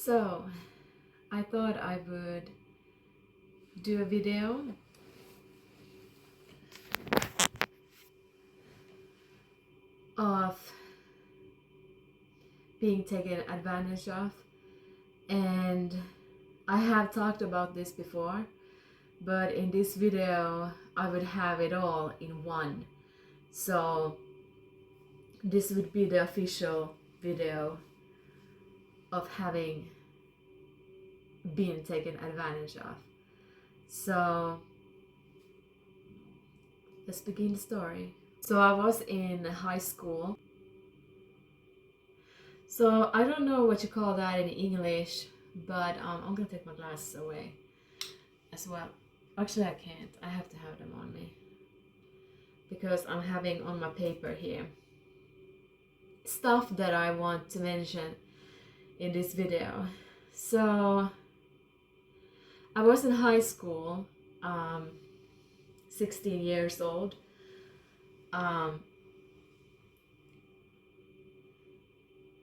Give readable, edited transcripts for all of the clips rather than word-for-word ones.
So, I thought I would do a video of being taken advantage of, and I have talked about this before, but in this video I would have it all in one. So this would be the official video of having been taken advantage of. So let's begin the story. So I was in high school. So I don't know what you call that in English, but I'm gonna take my glasses away as well. Actually, I can't. I have to have them on me because I'm having on my paper here stuff that I want to mention in this video. So I was in high school, 16 years old.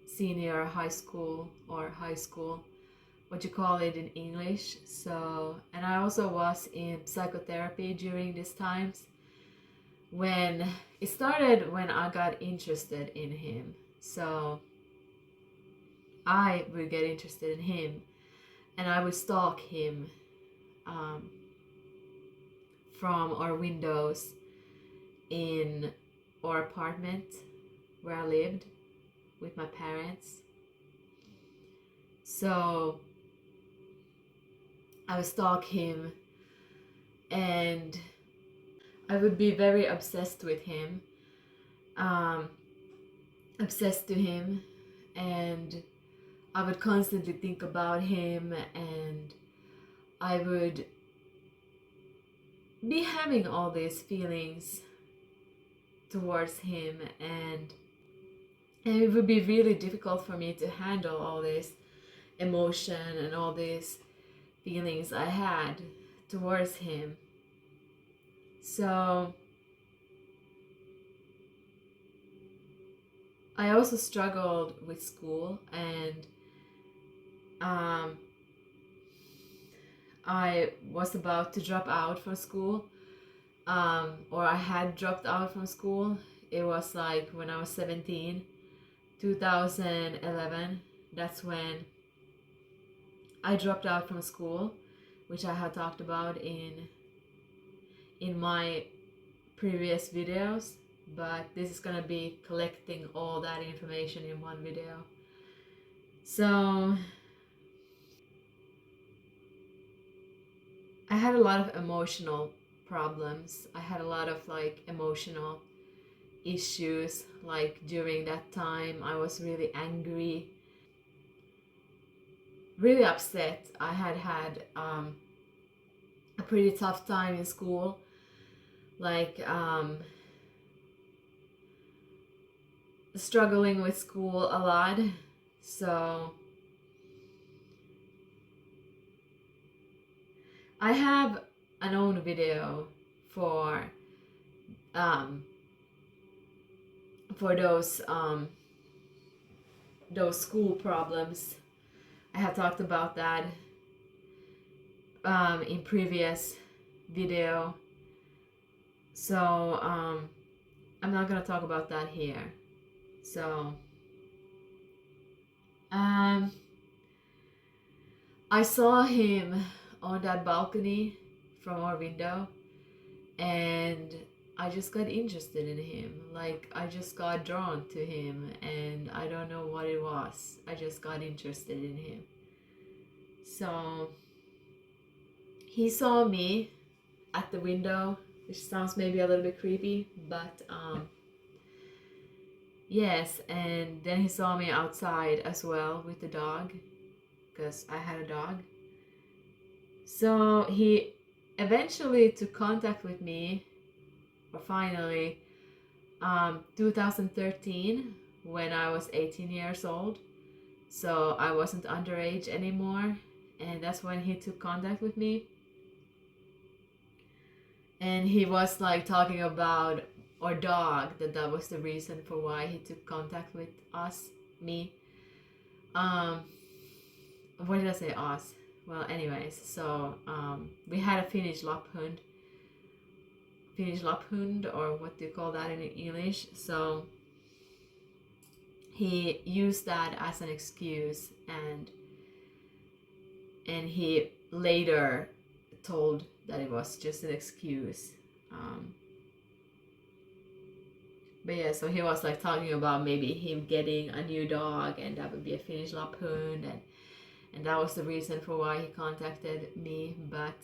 Senior high school, or high school, what you call it in English. So, and I also was in psychotherapy during these times when it started, when I got interested in him. So I would get interested in him and I would stalk him from our windows in our apartment where I lived with my parents. So I would stalk him and I would be very obsessed with him, obsessed to him, and I would constantly think about him, and I would be having all these feelings towards him, and it would be really difficult for me to handle all this emotion and all these feelings I had towards him. So I also struggled with school, and I was about to drop out from school, or I had dropped out from school. It was like when I was 17, 2011. That's when I dropped out from school, which I had talked about in my previous videos, but this is gonna be collecting all that information in one video. So I had a lot of emotional problems. I had a lot of emotional issues. Like during that time I was really angry, really upset. I had a pretty tough time in school, struggling with school a lot. So I have an own video for those school problems. I have talked about that in previous video. So I'm not gonna talk about that here. So I saw him on that balcony from our window, and I just got interested in him. Like, I just got drawn to him, and I don't know what it was. I just got interested in him. So he saw me at the window, which sounds maybe a little bit creepy, but yes, and then he saw me outside as well with the dog, because I had a dog. So he eventually took contact with me, or finally, 2013, when I was 18 years old. So I wasn't underage anymore, and that's when he took contact with me. And he was like talking about our dog, that was the reason for why he took contact with me. what did I say? Us. Well, anyways, so we had a Finnish Lapphund, or what do you call that in English? So he used that as an excuse, and he later told that it was just an excuse. But yeah, so he was like talking about maybe him getting a new dog, and that would be a Finnish Lapphund, and that was the reason for why he contacted me. But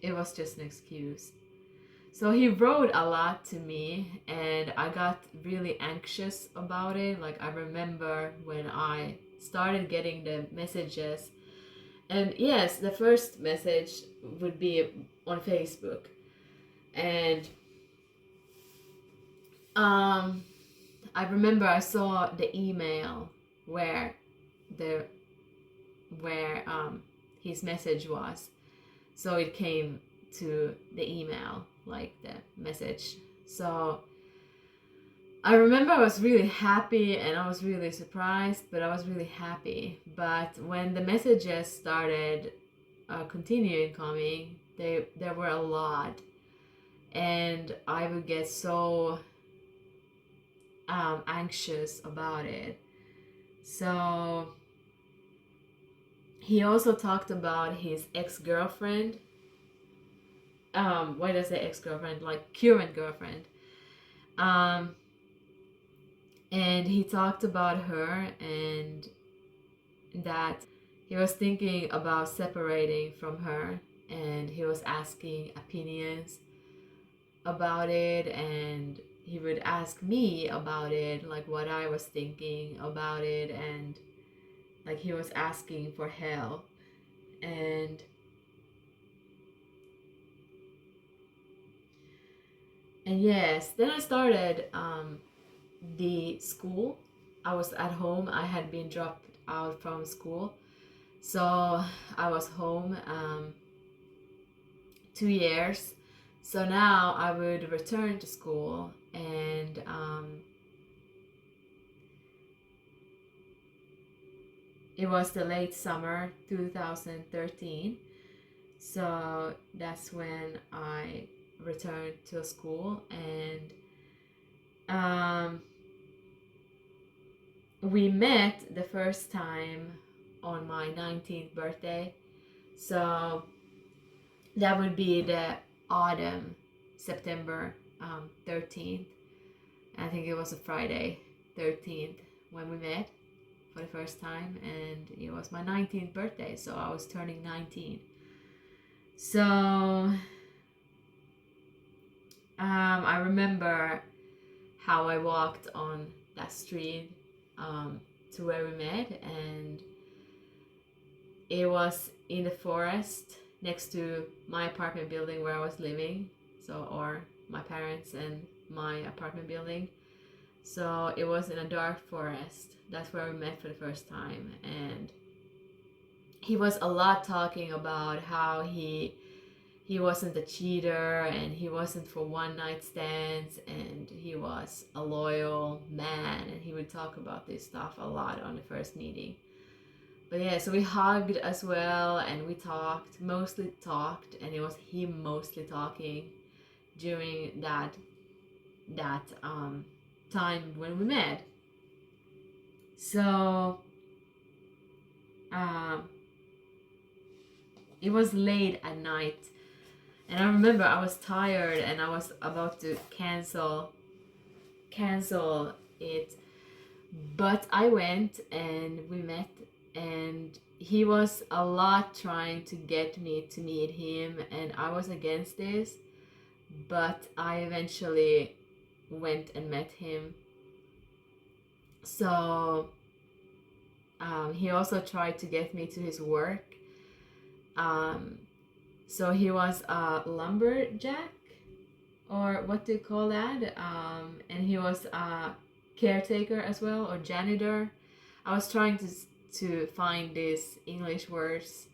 it was just an excuse. So he wrote a lot to me, and I got really anxious about it. Like, I remember when I started getting the messages, and yes, the first message would be on Facebook, and I remember I saw the email where the where his message was, so it came to the email, like the message. So I remember I was really happy and I was really surprised, but I was really happy. But when the messages started continuing coming, there were a lot, and I would get so anxious about it. So he also talked about his ex-girlfriend. Why does I say ex-girlfriend? Like current girlfriend. And he talked about her, and that he was thinking about separating from her, and he was asking opinions about it, and he would ask me about it, like what I was thinking about it, and like he was asking for help. And yes, then I started the school. I was at home. I had been dropped out from school, so I was home 2 years. So now I would return to school, and it was the late summer 2013. So that's when I returned to school, and we met the first time on my 19th birthday. So that would be the autumn, September 13th. I think it was a Friday, 13th, when we met for the first time, and it was my 19th birthday, so I was turning 19. So I remember how I walked on that street to where we met, and it was in the forest next to my apartment building where I was living, so, or my parents and my apartment building. So it was in a dark forest. That's where we met for the first time, and he was a lot talking about how he wasn't a cheater, and he wasn't for one night stands, and he was a loyal man, and he would talk about this stuff a lot on the first meeting. But yeah, so we hugged as well, and we mostly talked, and it was him mostly talking during that time when we met. So it was late at night, and I remember I was tired and I was about to cancel it, but I went and we met, and he was a lot trying to get me to meet him, and I was against this, but I eventually went and met him. So he also tried to get me to his work. So he was a lumberjack, or what do you call that? And he was a caretaker as well, or janitor. I was trying to find these English words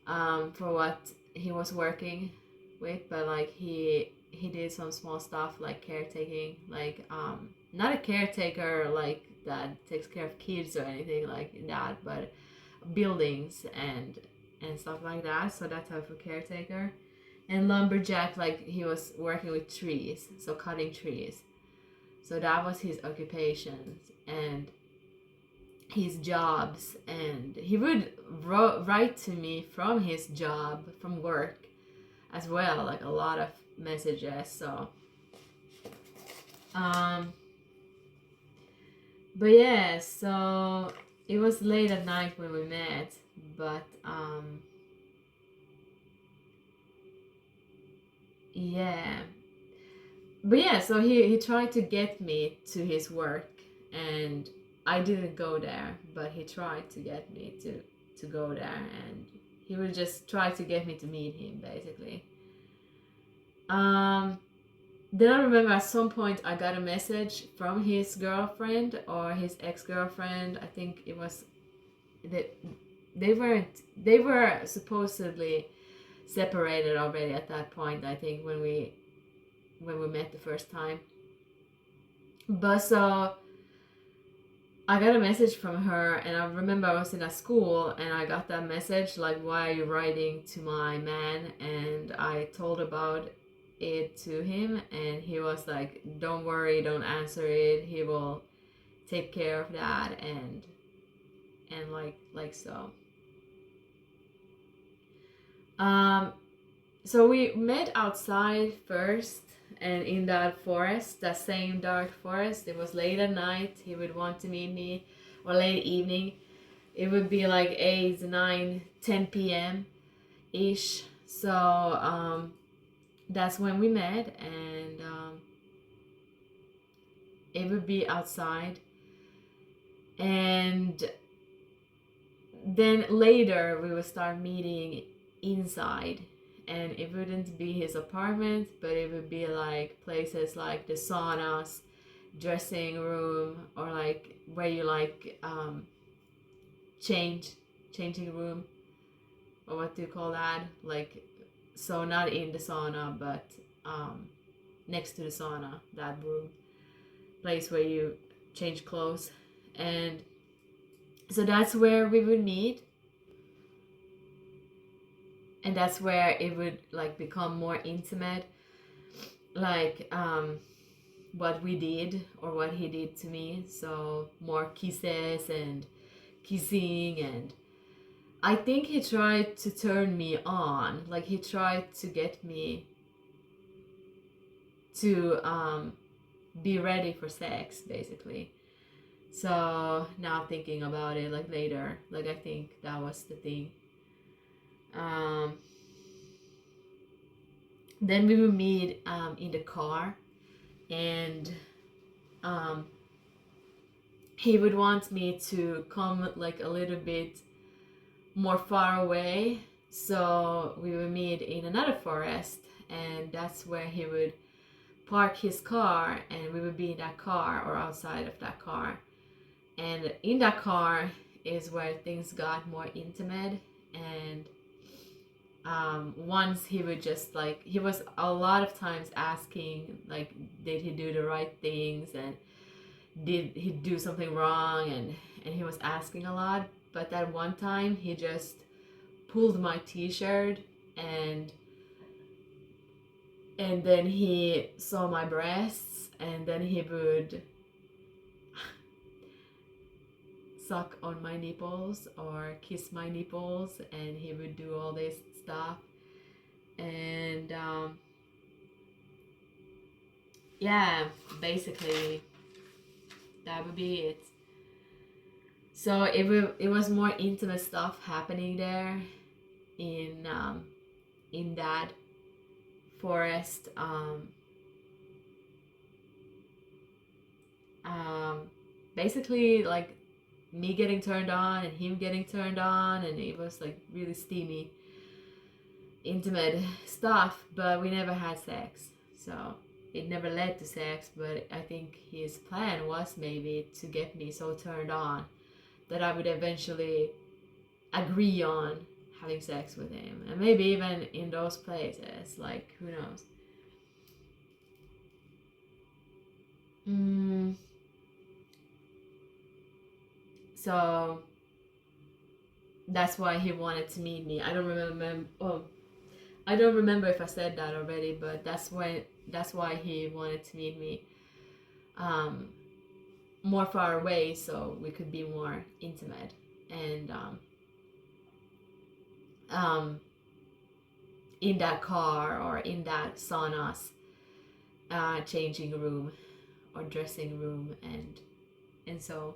for what he was working with, but like he did some small stuff like caretaking, like not a caretaker like that takes care of kids or anything like that, but buildings and stuff like that. So that type of caretaker. And lumberjack, like he was working with trees, so cutting trees. So that was his occupation and his jobs. And he would write to me from his job, from work as well, like a lot of messages. So but yeah, so it was late at night when we met, but yeah. But yeah, so he tried to get me to his work, and I didn't go there, but he tried to get me to go there, and he would just try to get me to meet him basically. Um then I remember at some point I got a message from his girlfriend or his ex-girlfriend. I think it was that they were supposedly separated already at that point, I think, when we met the first time. But so I got a message from her, and I remember I was in a school and I got that message like, why are you writing to my man? And I told about it to him, and he was like, don't worry, don't answer it, he will take care of that. And like so um so we met outside first, and in that forest, that same dark forest. It was late at night. He would want to meet me, or late evening. It would be like 8, 9, 10 p.m. ish. So that's when we met, and it would be outside. And then later we would start meeting inside, and it wouldn't be his apartment, but it would be like places like the saunas, dressing room, or like where you like changing room, or what do you call that, like, so not in the sauna, but next to the sauna, that room, place where you change clothes. And so that's where we would meet, and that's where it would like become more intimate, like what we did or what he did to me. So more kisses and kissing, and I think he tried to turn me on, like he tried to get me to be ready for sex basically. So now thinking about it, like later, like I think that was the thing. um then we would meet in the car, and um, he would want me to come like a little bit more far away. So we would meet in another forest, and that's where he would park his car, and we would be in that car or outside of that car. And in that car is where things got more intimate. And once he would just like, he was a lot of times asking like, did he do the right things, and did he do something wrong, and he was asking a lot. But that one time he just pulled my t-shirt, and then he saw my breasts, and then he would suck on my nipples or kiss my nipples, and he would do all this stuff. And yeah, basically that would be it. So it was more intimate stuff happening there in that forest. Basically like me getting turned on and him getting turned on, and it was like really steamy, intimate stuff. But we never had sex, so it never led to sex. But I think his plan was maybe to get me so turned on that I would eventually agree on having sex with him, and maybe even in those places, like, who knows. mm, So that's why he wanted to meet me. I don't remember if I said that already, but that's why he wanted to meet me more far away, so we could be more intimate. And um, in that car or in that sauna's changing room or dressing room, and so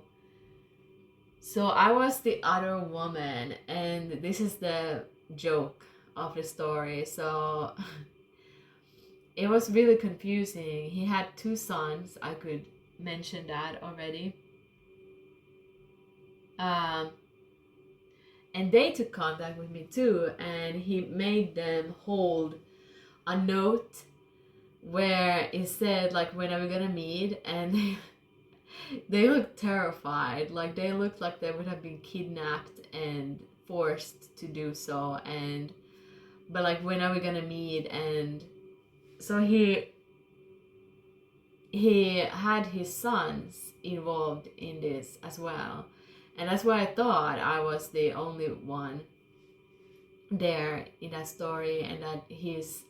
I was the other woman, and this is the joke of the story. So it was really confusing. He had two sons. I could mention that already. Um, and they took contact with me too, and he made them hold a note where it said like, when are we gonna meet? And they looked terrified. Like they looked like they would have been kidnapped and forced to do so. And but like, when are we gonna meet? And so he had his sons involved in this as well. And that's why I thought I was the only one there in that story, and that his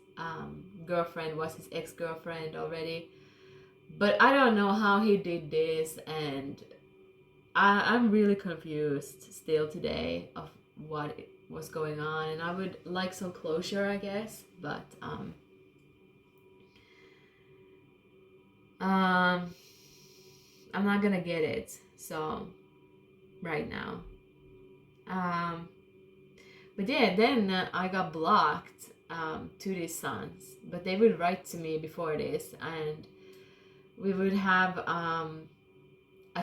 girlfriend was his ex-girlfriend already. But I don't know how he did this, and I'm really confused still today of what was going on, and I would like some closure, I guess. But I'm not gonna get it so right now. But yeah, then I got blocked to these sons, but they would write to me before this, and we would have a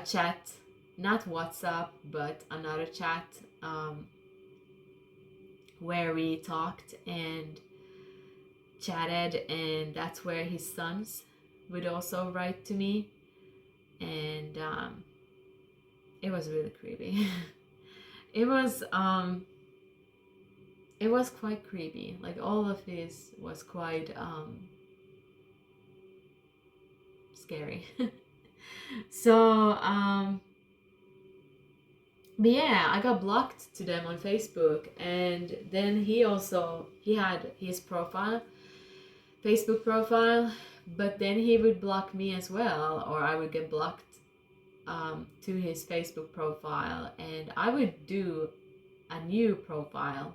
chat, not WhatsApp, but another chat where we talked and chatted, and that's where his sons would also write to me, and it was really creepy. it was quite creepy. Like all of this was quite scary. So but yeah, I got blocked to them on Facebook, and then he had his Facebook profile, but then he would block me as well, or I would get blocked to his Facebook profile, and I would do a new profile,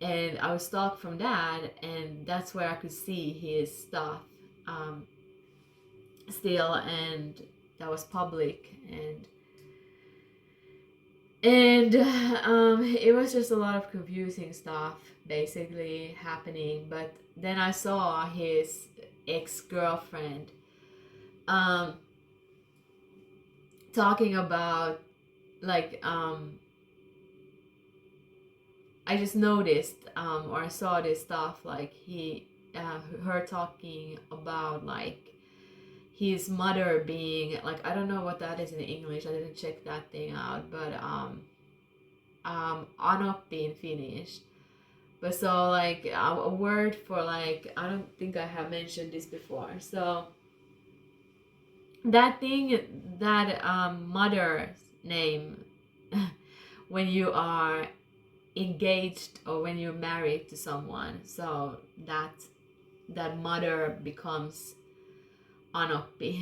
and I would stalk from that, and that's where I could see his stuff still, and that was public, and it was just a lot of confusing stuff basically happening. But then I saw his ex-girlfriend talking about like I just noticed or I saw this stuff like her talking about like his mother being like, I don't know what that is in English, I didn't check that thing out, but anoppi in Finnish. But so like a word for like, I don't think I have mentioned this before. So that thing, that mother's name when you are engaged or when you're married to someone, so that mother becomes anoppi.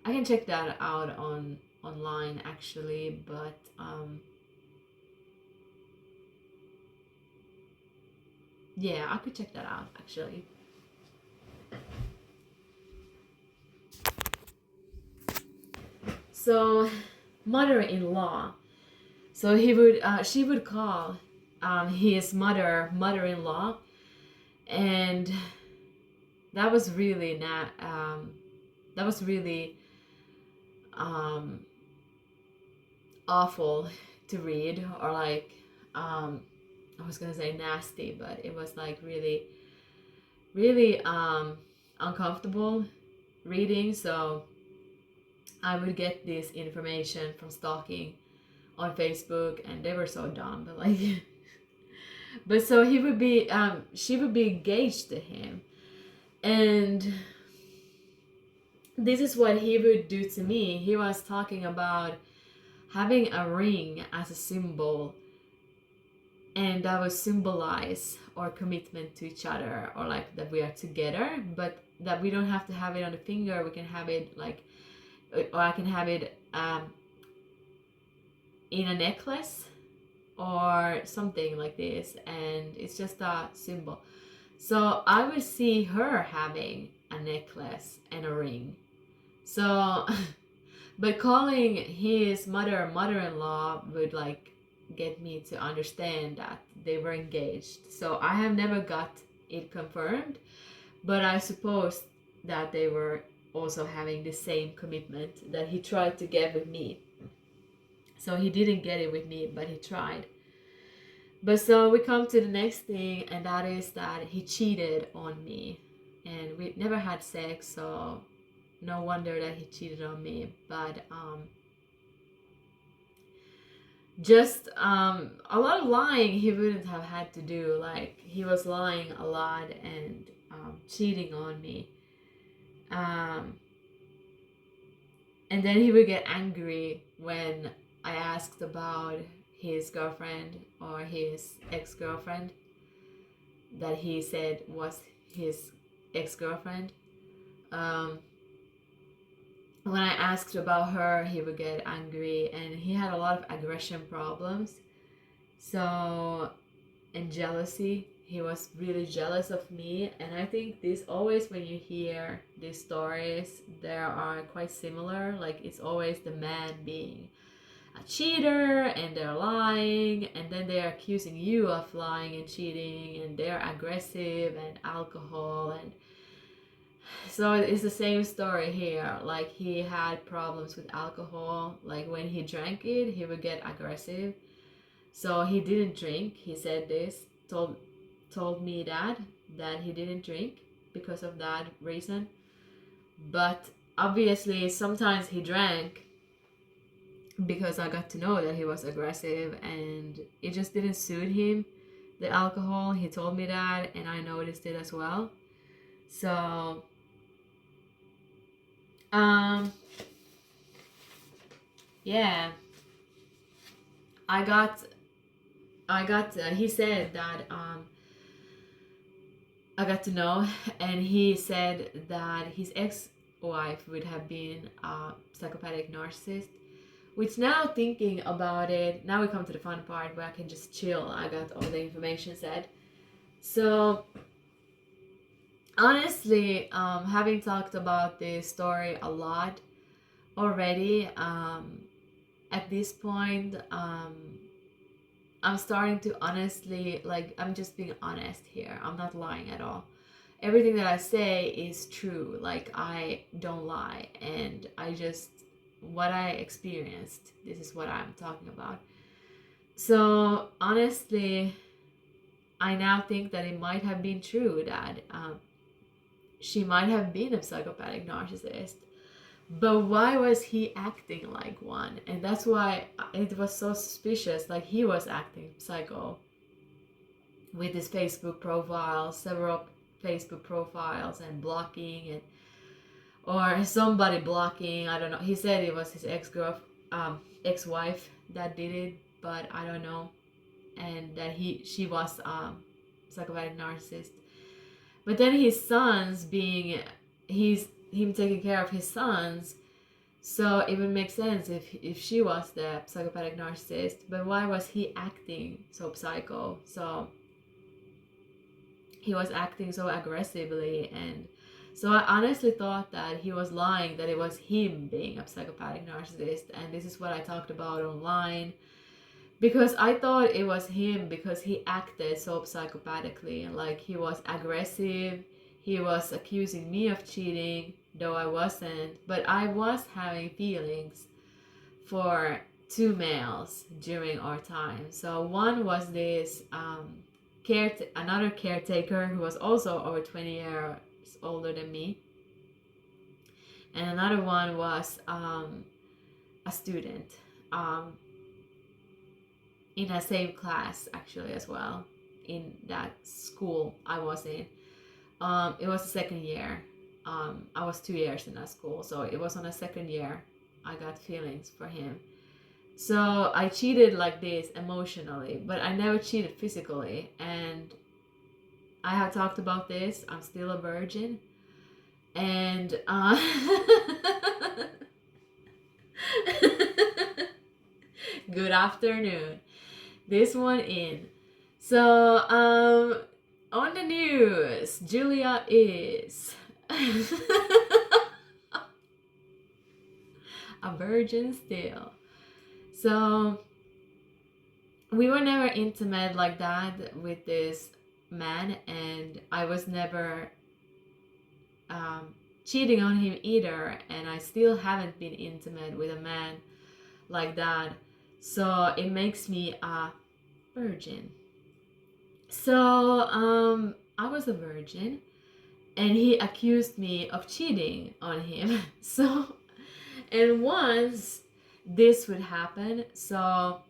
I can check that out online actually, but yeah, I could check that out actually. So mother-in-law, so she would call his mother-in-law, and that was really not that was really awful to read, or like I was gonna say nasty, but it was like really really uncomfortable reading. So I would get this information from stalking on Facebook, and they were so dumb, but like but so he would be she would be engaged to him, and this is what he would do to me. He was talking about having a ring as a symbol, and that would symbolize our commitment to each other, or like that we are together, but that we don't have to have it on the finger. We can have it like, or I can have it in a necklace or something like this, and it's just a symbol. So I would see her having a necklace and a ring. So but calling his mother-in-law would like get me to understand that they were engaged. So I have never got it confirmed, but I suppose that they were also having the same commitment that he tried to get with me. So he didn't get it with me, but he tried. But so we come to the next thing, and that is that he cheated on me. And we never had sex, so no wonder that he cheated on me. But just a lot of lying he wouldn't have had to do. Like, he was lying a lot and cheating on me. And then he would get angry when I asked about his girlfriend or his ex-girlfriend that he said was his ex-girlfriend. When I asked about her, he would get angry, and he had a lot of aggression problems. So, and jealousy. He was really jealous of me, and I think this always, when you hear these stories, they are quite similar. Like, it's always the man being a cheater, and they're lying, and then they're accusing you of lying and cheating, and they're aggressive, and alcohol, and so it's the same story here. Like, he had problems with alcohol. Like, when he drank it, he would get aggressive. So he didn't drink. He said this, told me that he didn't drink because of that reason. But obviously sometimes he drank because I got to know that he was aggressive, and it just didn't suit him, the alcohol. He told me that, and I noticed it as well. So yeah, I got he said that I got to know, and he said that his ex-wife would have been a psychopathic narcissist, which, now thinking about it, now we come to the fun part where I can just chill. I got all the information said. So honestly, having talked about this story a lot already, at this point, I'm starting to honestly, like, I'm just being honest here. I'm not lying at all. Everything that I say is true. Like, I don't lie, and I just, what I experienced, this is what I'm talking about. So honestly, I now think that it might have been true that she might have been a psychopathic narcissist. But why was he acting like one? And that's why it was so suspicious. Like, he was acting psycho with his Facebook profile, several Facebook profiles, and blocking, and or somebody blocking. I don't know. He said it was his ex-wife that did it, but I don't know. And that she was psychopathic narcissist. But then his sons being, him taking care of his sons, so it would make sense if she was the psychopathic narcissist. But why was he acting so psycho? So he was acting so aggressively, and so I honestly thought that he was lying, that it was him being a psychopathic narcissist. And this is what I talked about online, because I thought it was him because he acted so psychopathically. Like, he was aggressive, he was accusing me of cheating, though I wasn't, but I was having feelings for two males during our time. So one was this another caretaker who was also over 20 years older than me, and another one was a student in the same class, actually, as well, in that school I was in. It was the second year. I was 2 years in that school, so it was on the second year I got feelings for him. So I cheated like this emotionally, but I never cheated physically. And I have talked about this. I'm still a virgin. And good afternoon. This one in. So, on the news, Julia is a virgin still. So, we were never intimate like that with this man, and I was never cheating on him either, and I still haven't been intimate with a man like that. So, it makes me a virgin. So, I was a virgin, and he accused me of cheating on him. So, and once this would happen, so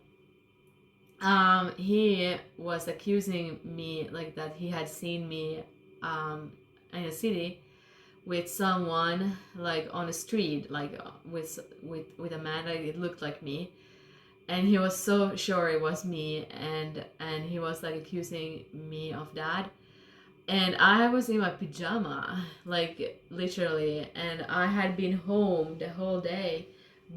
he was accusing me like that he had seen me in a city with someone like on the street, like with a man, like it looked like me, and he was so sure it was me, and he was like accusing me of that. And I was in my pajama, like literally, and I had been home the whole day,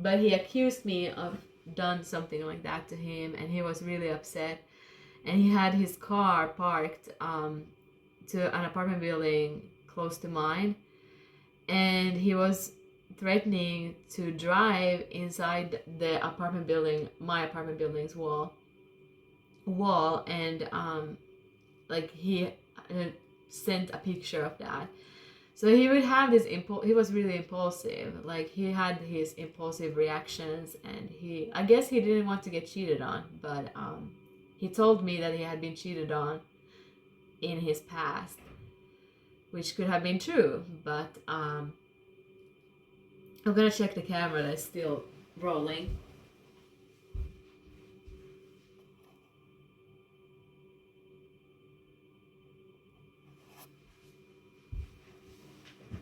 but he accused me of done something like that to him, and he was really upset. And he had his car parked to an apartment building close to mine, and he was threatening to drive inside the apartment building, my apartment building's wall, and like he sent a picture of that. So he would have this he was really impulsive, like he had his impulsive reactions, and I guess he didn't want to get cheated on, but he told me that he had been cheated on in his past, which could have been true, but I'm gonna check the camera that's still rolling.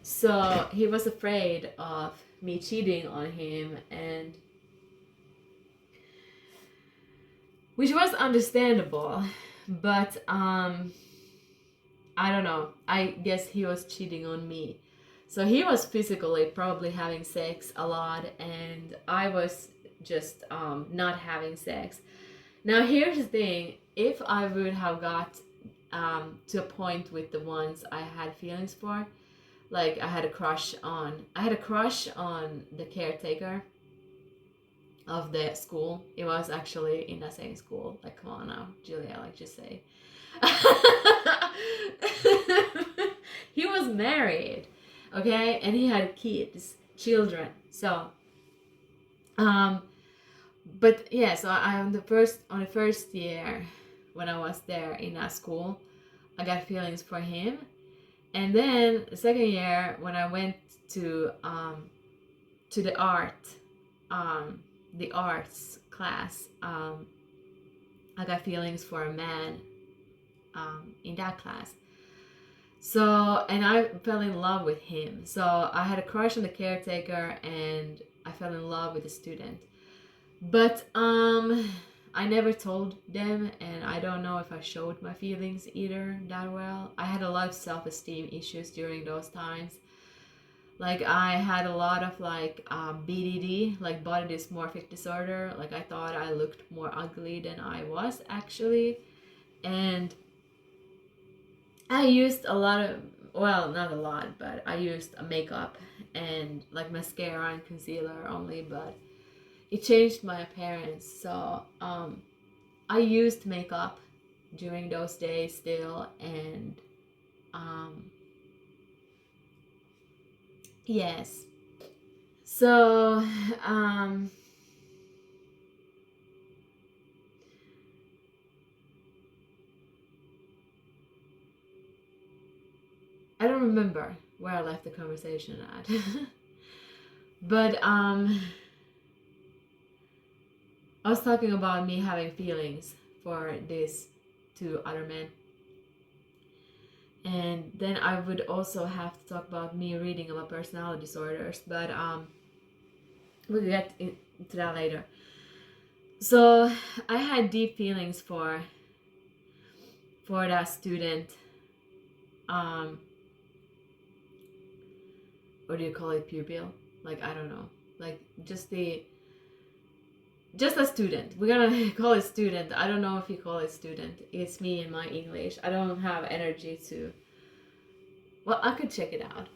So he was afraid of me cheating on him, and which was understandable, but I don't know, I guess he was cheating on me. So he was physically probably having sex a lot, and I was just not having sex. Now here's the thing, if I would have got to a point with the ones I had feelings for, like I had a crush on the caretaker of the school. It was actually in the same school. Like, come on now, Julia, like just say. He was married, okay, and he had children. So, but yeah, so I on the first year when I was there in that school, I got feelings for him, and then the second year when I went to the arts class, I got feelings for a man in that class. So, and I fell in love with him. So I had a crush on the caretaker, and I fell in love with the student. But I never told them, and I don't know if I showed my feelings either that well. I had a lot of self-esteem issues during those times. Like I had a lot of like BDD, like body dysmorphic disorder. Like I thought I looked more ugly than I was actually. And I used a lot of, well, not a lot, but I used a makeup and like mascara and concealer only, but it changed my appearance. So I used makeup during those days still, and yes. So I don't remember where I left the conversation at. But I was talking about me having feelings for these two other men. And then I would also have to talk about me reading about personality disorders, but we'll get into that later. So I had deep feelings for that student. Um, what do you call it, pupil? Like, I don't know. Like, just a student. We're gonna call it student. I don't know if you call it student. It's me in my English. I don't have energy to. Well, I could check it out.